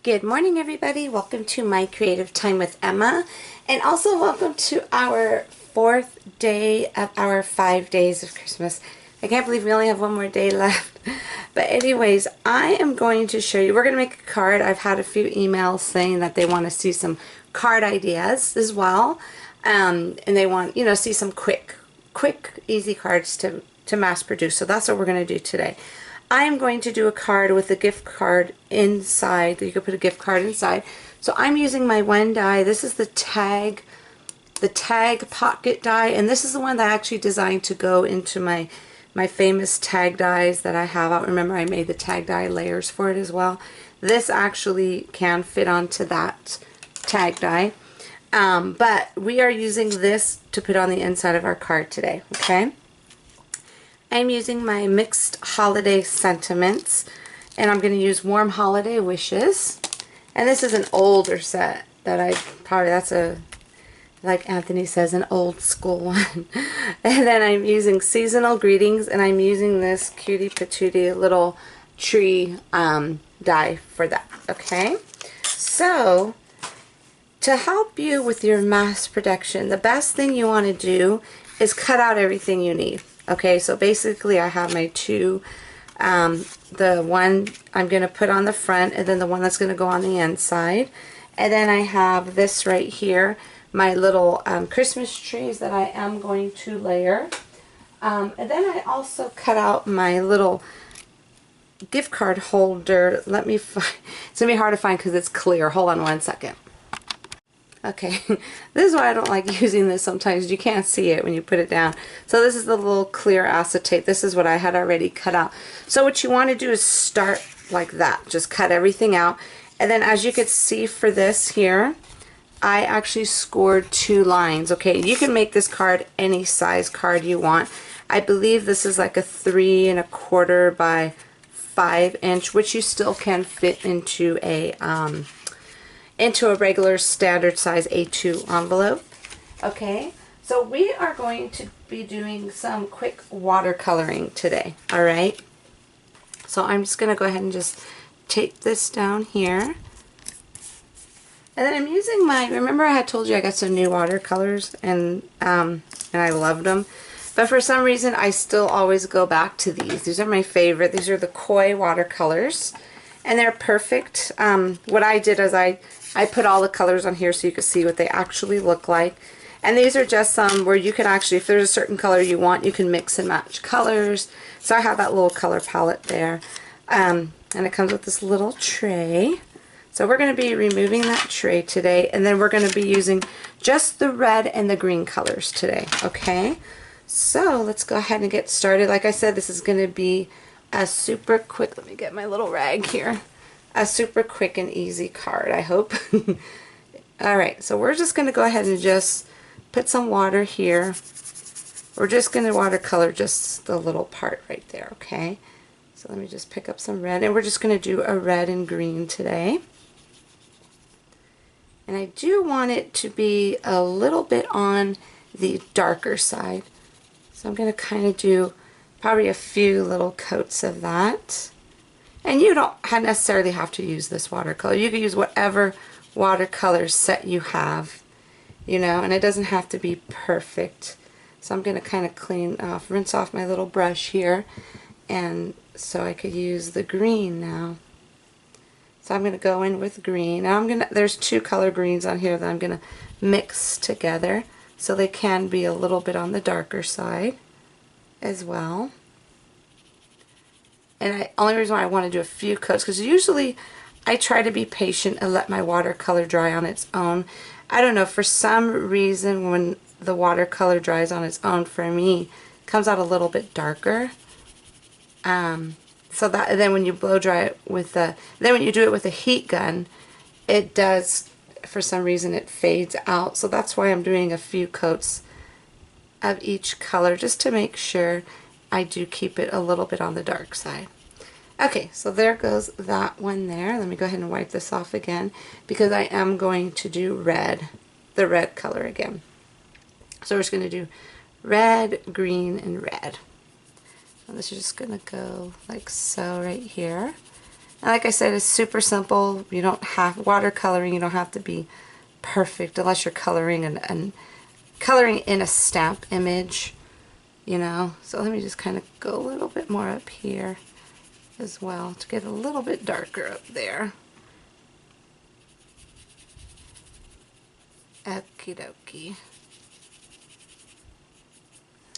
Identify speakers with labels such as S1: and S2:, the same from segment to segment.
S1: Good morning, everybody. Welcome to my creative time with Emma, and also welcome to our 4th day of our 5 days of Christmas. I can't believe we only have one more day left. But anyways, I am going to show you, we're going to make a card. I've had a few emails saying that they want to see some card ideas as well. And they want, see some quick, easy cards to mass produce. So that's what we're going to do today. I am going to do a card with a gift card inside. You could put a gift card inside. So I'm using my one die. This is the tag pocket die, and this is the one that I actually designed to go into my famous tag dies that I have out. Remember, I made the tag die layers for it as well. This actually can fit onto that tag die, but we are using this to put on the inside of our card today. Okay. I'm using my mixed holiday sentiments, and I'm going to use warm holiday wishes. And this is an older set that that's like Anthony says, an old school one. And then I'm using seasonal greetings, and I'm using this cutie patootie little tree die for that. Okay, so to help you with your mass production, the best thing you want to do is cut out everything you need. Okay, so basically I have my two, the one I'm going to put on the front, and then the one that's going to go on the inside. And then I have this right here, my little Christmas trees that I am going to layer. And then I also cut out my little gift card holder. Let me find, it's going to be hard to find because it's clear. Hold on one second. Okay, this is why I don't like using this sometimes. You can't see it when you put it down. So this is the little clear acetate. This is what I had already cut out. So what you want to do is start like that. Just cut everything out. And then as you can see for this here, I actually scored 2 lines. Okay, you can make this card any size card you want. I believe this is like a 3 1/4 by 5 inch, which you still can fit into a regular standard size A2 envelope. Okay, so we are going to be doing some quick watercoloring today. All right, so I'm just going to go ahead and just tape this down here. And then I'm using remember I had told you I got some new watercolors, and I loved them. But for some reason I still always go back to these. These are my favorite. These are the Koi watercolors, and they're perfect. What I did is I put all the colors on here so you can see what they actually look like. And these are just some where you can actually, if there's a certain color you want, you can mix and match colors. So I have that little color palette there. And it comes with this little tray. So we're going to be removing that tray today, and then we're going to be using just the red and the green colors today. Okay, so let's go ahead and get started. Like I said, this is going to be a super quick, let me get my little rag here, a super quick and easy card, I hope. Alright, so we're just going to go ahead and just put some water here. We're just going to watercolor just the little part right there, okay? So let me just pick up some red, and we're just going to do a red and green today. And I do want it to be a little bit on the darker side. So I'm going to kind of do probably a few little coats of that. And you don't necessarily have to use this watercolor. You can use whatever watercolor set you have, and it doesn't have to be perfect. So I'm going to kind of rinse off my little brush here, and so I could use the green now. So I'm going to go in with green. Now there's 2 color greens on here that I'm going to mix together, so they can be a little bit on the darker side as well. And the only reason why I want to do a few coats, because usually I try to be patient and let my watercolor dry on its own. I don't know, for some reason when the watercolor dries on its own, for me, it comes out a little bit darker. So that, and then when you blow dry it with then when you do it with a heat gun, it does, for some reason, it fades out. So that's why I'm doing a few coats of each color, just to make sure I do keep it a little bit on the dark side. Okay, so there goes that one there. Let me go ahead and wipe this off again, because I am going to do red, the red color again. So we're just going to do red, green, and red. And this is just going to go like so right here. And like I said, it's super simple. You don't have watercoloring. You don't have to be perfect unless you're coloring and coloring in a stamp image, you know. So let me just kind of go a little bit more up here as well to get a little bit darker up there. Okie dokie.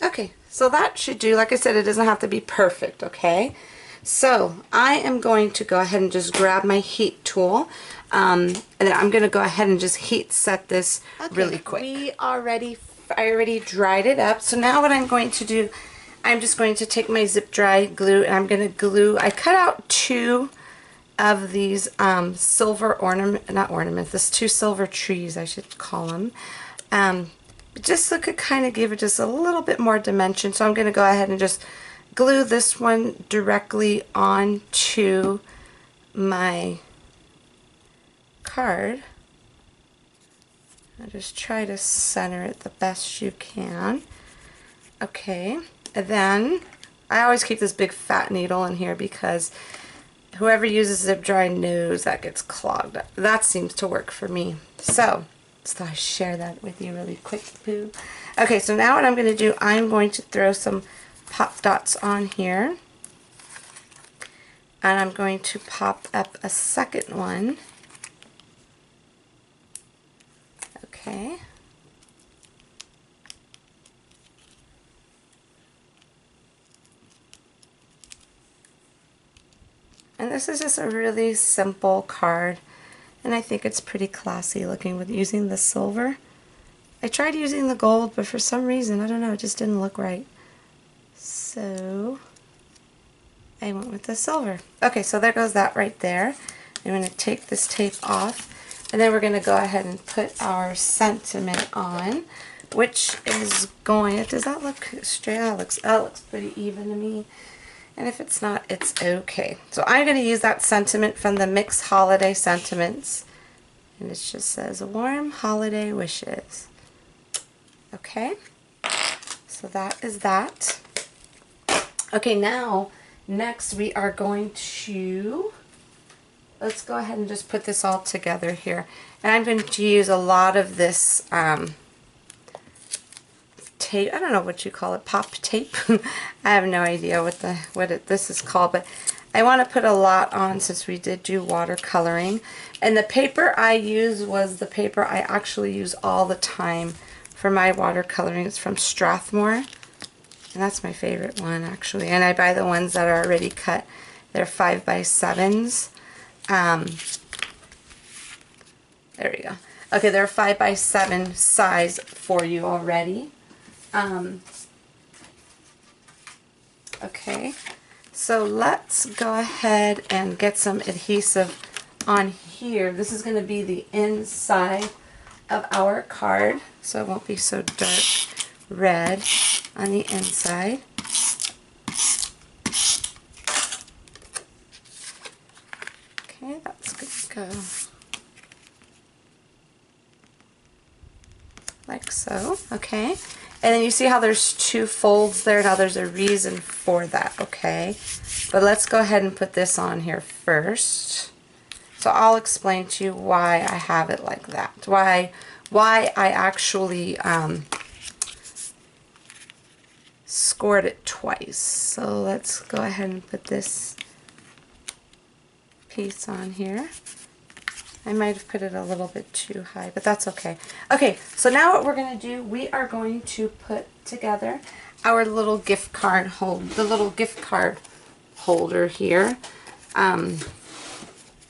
S1: Okay, so that should do. Like I said, it doesn't have to be perfect, okay? So I am going to go ahead and just grab my heat tool, and then I'm going to go ahead and just heat set this really quick. I already dried it up. So now what I'm going to do, I'm just going to take my zip dry glue and I'm going to glue. I cut out 2 of these silver there's 2 silver trees, I should call them. Just so it could kind of give it just a little bit more dimension. So I'm going to go ahead and just glue this one directly onto my card. I'll just try to center it the best you can. Okay, and then I always keep this big fat needle in here because whoever uses zip dry knows that gets clogged up. That seems to work for me. So I share that with you really quick, boo. Okay, so now what I'm going to do, I'm going to throw some pop dots on here. And I'm going to pop up a second one. Okay. And this is just a really simple card, and I think it's pretty classy looking with using the silver. I tried using the gold, but for some reason, I don't know, it just didn't look right. So I went with the silver. Okay, so there goes that right there. I'm going to take this tape off, and then we're going to go ahead and put our sentiment on, which is going, does that look straight? That looks pretty even to me. And if it's not, it's okay. So I'm going to use that sentiment from the Mix Holiday Sentiments. And it just says, warm holiday wishes. Okay. So that is that. Okay, now, next we are going to, let's go ahead and just put this all together here. And I'm going to use a lot of this tape. I don't know what you call it, pop tape. I have no idea what this is called, but I want to put a lot on since we did do watercoloring. And the paper I used was the paper I actually use all the time for my watercoloring. It's from Strathmore, and that's my favorite one actually. And I buy the ones that are already cut. They're 5x7s. There we go. Okay, they're 5x7 size for you already. Okay, so let's go ahead and get some adhesive on here. This is going to be the inside of our card, so it won't be so dark red on the inside. Okay, that's good to go. Like so, okay. And then you see how there's 2 folds there. Now there's a reason for that, okay? But let's go ahead and put this on here first. So I'll explain to you why I have it like that. Why I actually scored it twice. So let's go ahead and put this piece on here. I might have put it a little bit too high, but that's okay. Okay, so now what we're going to do, we are going to put together our little gift card holder here. And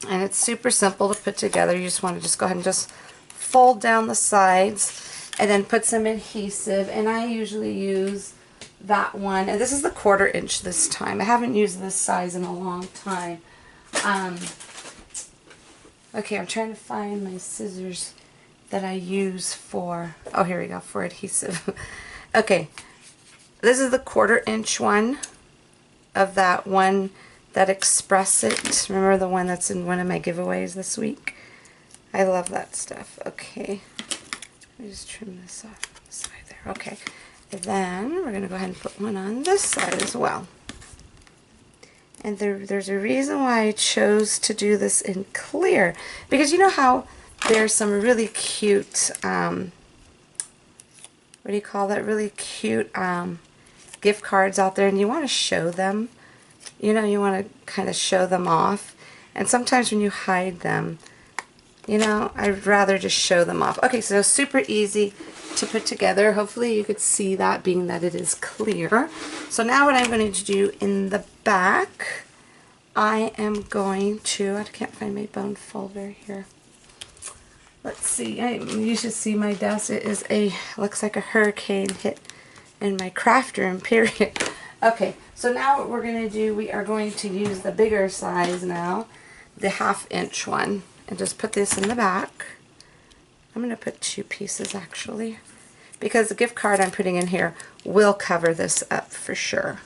S1: it's super simple to put together. You just want to just go ahead and just fold down the sides and then put some adhesive. And I usually use that one. And this is the 1/4 inch this time. I haven't used this size in a long time. Okay, I'm trying to find my scissors that I use for, oh, here we go, for adhesive. Okay, this is the 1/4 inch one of that one that Express It. Remember the one that's in one of my giveaways this week? I love that stuff. Okay, let me just trim this off on the side there. Okay, and then we're going to go ahead and put one on this side as well. And there's a reason why I chose to do this in clear. Because you know how there's some really cute, what do you call that? Really cute gift cards out there, and you want to show them. You know, you want to kind of show them off. And sometimes when you hide them, you know, I'd rather just show them off. Okay, so super easy to put together. Hopefully you could see that, being that it is clear. So now what I'm going to do in the back, I am going to, I can't find my bone folder here. Let's see, you should see my desk. It is looks like a hurricane hit in my craft room, period. Okay, so now what we're going to do, we are going to use the bigger size now, the 1/2 inch one, and just put this in the back. I'm going to put 2 pieces actually, because the gift card I'm putting in here will cover this up for sure.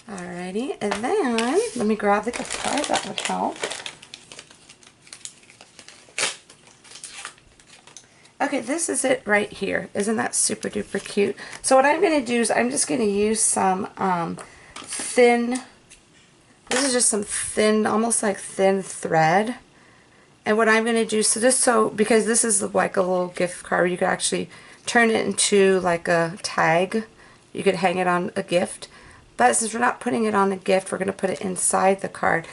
S1: Alrighty, and then let me grab the gift card, that would help. Okay, this is it right here. Isn't that super duper cute? So what I'm going to do is I'm just going to use some thin, this is just some thin, almost like thin thread. And what I'm going to do, because this is like a little gift card, you could actually turn it into like a tag. You could hang it on a gift. But since we're not putting it on a gift, we're going to put it inside the card.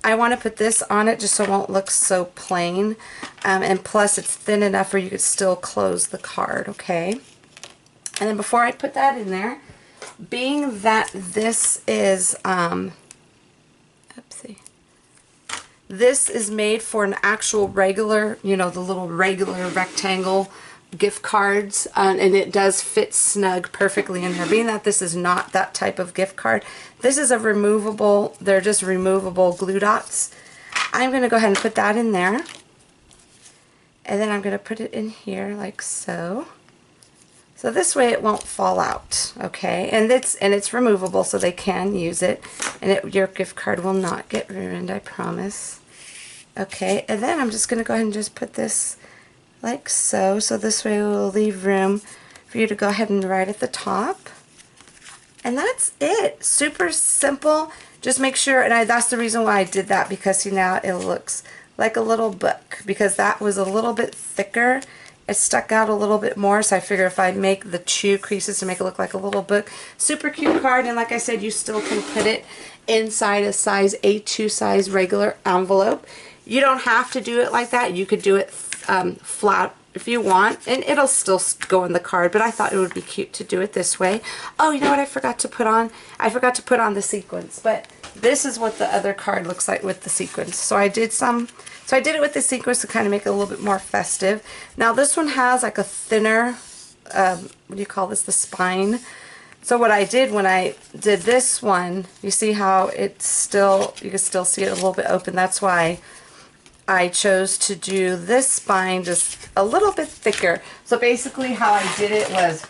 S1: I want to put this on it just so it won't look so plain. And plus it's thin enough where you could still close the card, okay? And then before I put that in there, being that this is, this is made for an actual regular, you know, the little regular rectangle gift cards, and it does fit snug perfectly in there. Being that this is not that type of gift card, this is a removable, they're just removable glue dots. I'm going to go ahead and put that in there, and then I'm going to put it in here like so. So this way it won't fall out, okay? And it's removable, so they can use it, and your gift card will not get ruined, I promise. Okay, and then I'm just going to go ahead and just put this like so. So this way we'll leave room for you to go ahead and write at the top. And that's it. Super simple. Just make sure, and that's the reason why I did that, because see, now it looks like a little book, because that was a little bit thicker. It stuck out a little bit more, so I figure if I make the 2 creases to make it look like a little book. Super cute card, and like I said, you still can put it inside a size A2 size regular envelope. You don't have to do it like that. You could do it flat if you want, and it'll still go in the card, but I thought it would be cute to do it this way. Oh, you know what I forgot to put on? I forgot to put on the sequins, but this is what the other card looks like with the sequins. So I did it with the sequins to kind of make it a little bit more festive. Now this one has like a thinner, what do you call this, the spine. So what I did when I did this one, you see how it's still, you can still see it a little bit open. That's why I chose to do this spine just a little bit thicker. So basically how I did it was,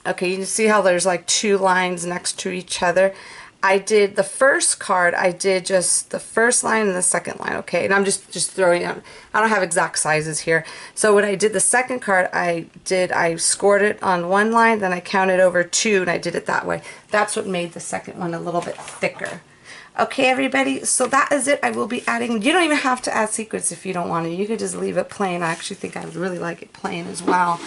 S1: okay, you can see how there's like 2 lines next to each other. I did the first card, I did just the first line and the second line, okay? And I'm just throwing out, I don't have exact sizes here. So when I did the second card, I scored it on 1 line, then I counted over 2, and I did it that way. That's what made the second one a little bit thicker. Okay, everybody, so that is it. I will be adding, you don't even have to add sequins if you don't want to. You could just leave it plain. I actually think I would really like it plain as well.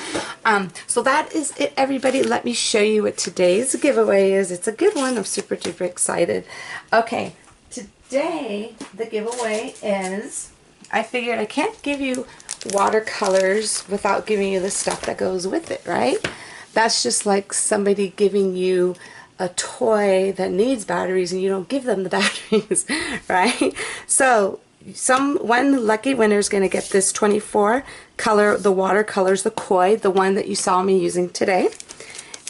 S1: So that is it, everybody. Let me show you what today's giveaway is. It's a good one. I'm super duper excited. Okay, today the giveaway is, I figured I can't give you watercolors without giving you the stuff that goes with it, right? That's just like somebody giving you a toy that needs batteries and you don't give them the batteries, right? So one lucky winner is going to get this 24 color, the watercolors, the koi, the one that you saw me using today.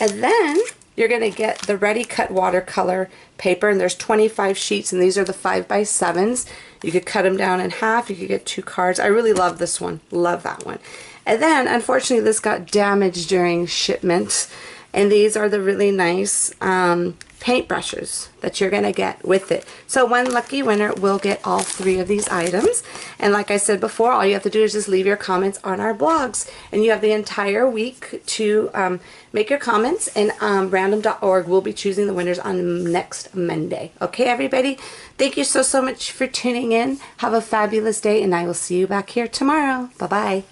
S1: And then you're going to get the ready cut watercolor paper, and there's 25 sheets, and these are the 5x7s. You could cut them down in half. You could get 2 cards. I really love this one. Love that one. And then unfortunately this got damaged during shipment. And these are the really nice paint brushes that you're going to get with it. So one lucky winner will get all 3 of these items. And like I said before, all you have to do is just leave your comments on our blogs. And you have the entire week to make your comments, and random.org will be choosing the winners on next Monday. Okay, everybody? Thank you so much for tuning in. Have a fabulous day, and I will see you back here tomorrow. Bye-bye.